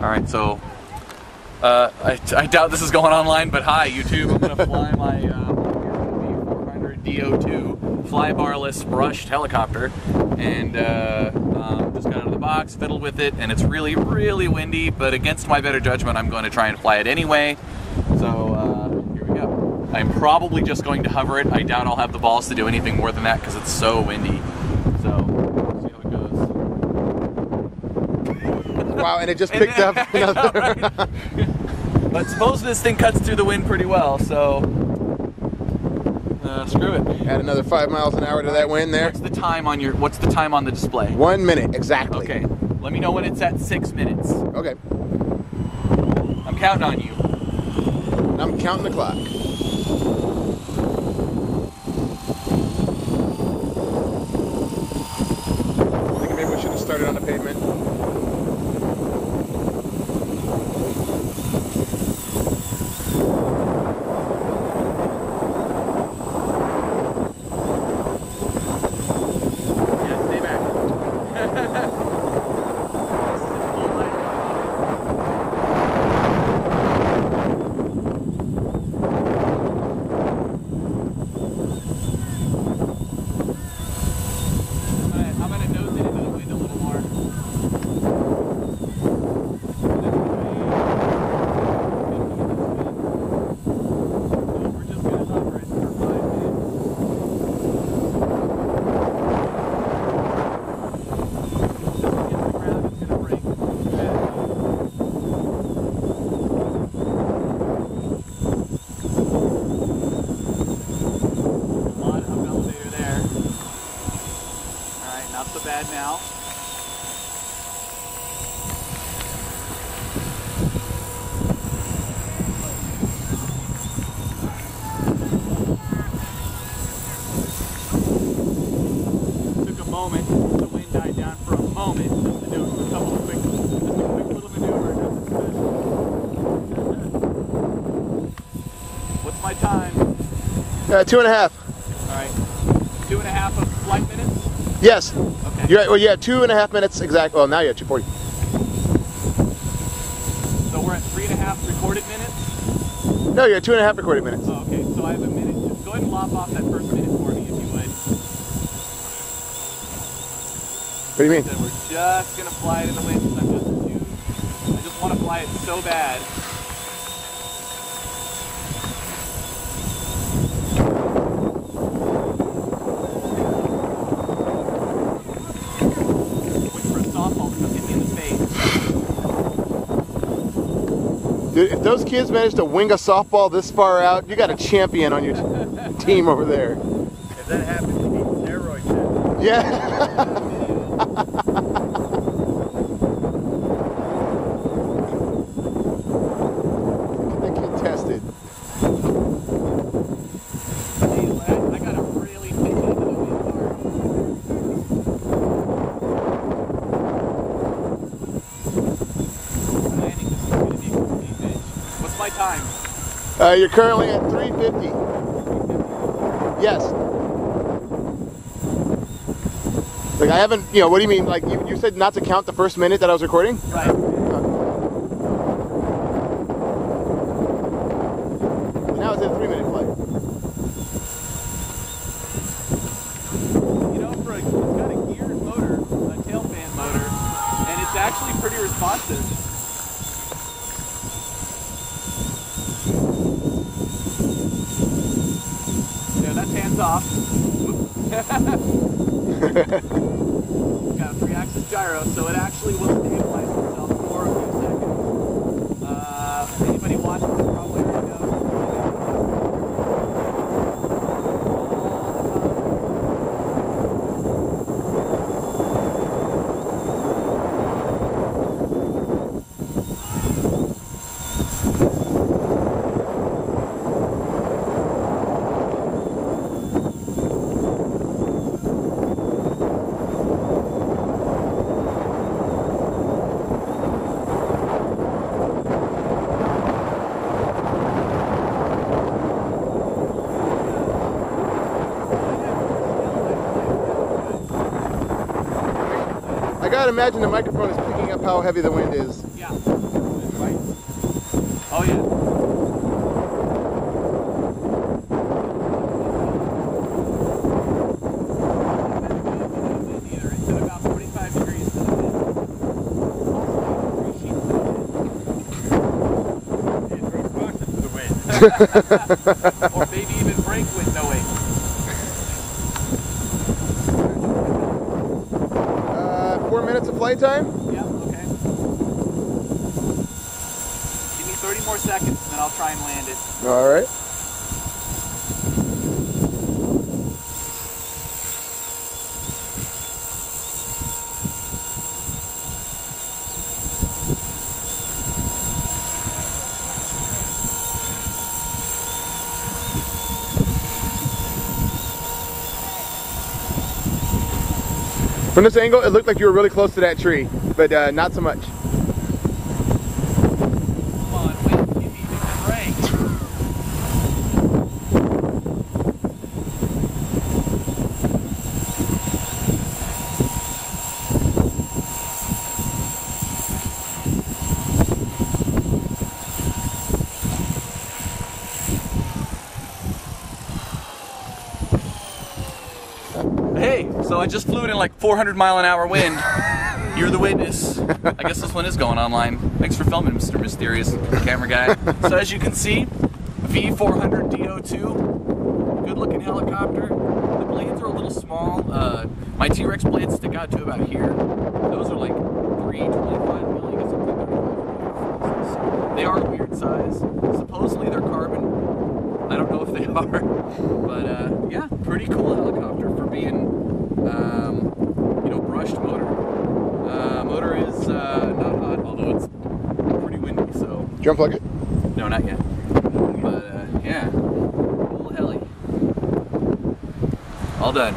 Alright, so I doubt this is going online, but hi YouTube, I'm going to fly my Walkera V400D02 Flybarless brushed helicopter, and just got out of the box, fiddled with it, and it's really, really windy, but against my better judgment I'm going to try and fly it anyway. So here we go. I'm probably just going to hover it. I doubt I'll have the balls to do anything more than that because it's so windy. So we'll see how it goes. Wow, and it just picked up another. Right? But suppose this thing cuts through the wind pretty well, so screw it. Add another 5 miles an hour to that wind there. What's the time on the display? 1 minute exactly. Okay. Let me know when it's at 6 minutes. Okay. I'm counting on you. I'm counting the clock. I think maybe we should have started on the pavement. Not so bad now. Took a moment, the wind died down for a moment, just to do a couple of quick little maneuver. What's my time? 2.5. Alright. 2.5 of flight minutes? Yes. Okay. You're right. Well, yeah, 2.5 minutes exact. Well, now you're at 2:40. So we're at 3.5 recorded minutes? No, you're at 2.5 recorded minutes. Oh, okay. So I have a minute. Just go ahead and lop off that first minute for me, if you would. What do you mean? So we're just gonna fly it in the wind because I just want to fly it so bad. Dude, if those kids manage to wing a softball this far out, you got a champion on your team over there. If that happens, you need steroids. Yeah. Get that kid tested. I got a really pitch into the wind hard. What's my time? You're currently at 3:50. Yes. Like I haven't, you know, what do you mean? Like you said not to count the first minute that I was recording? Right. Now it's a 3-minute flight. You know, it's got a geared motor, a tail fan motor, and it's actually pretty responsive. Yeah, that's hands off. Got a 3-axis gyro, so it actually will stabilize itself for a few seconds. Anybody watching this probably already knows. gotta imagine the microphone is picking up how heavy the wind is. Yeah. Right? Oh yeah. It's at about 45 degrees to the wind. Or maybe even break with no wing. 4 minutes of flight time? Yeah, okay. Give me 30 more seconds and then I'll try and land it. All right. From this angle, it looked like you were really close to that tree, but not so much. Come on, wind, give me a break. Hey, so I just flew it in like 400-mile-an-hour wind. You're the witness. I guess this one is going online. Thanks for filming, Mr. Mysterious Camera Guy. So as you can see, V400D02, good-looking helicopter. The blades are a little small. My T-Rex blades stick out to about here. Those are like 325 milli, I something. They are a weird size. Supposedly they're carbon. I don't know if they are, but yeah, pretty cool helicopter for being, you know, brushed motor. Motor is not hot, although it's pretty windy, so. Did you unplug it? No, not yet. But yeah, cool heli. All done.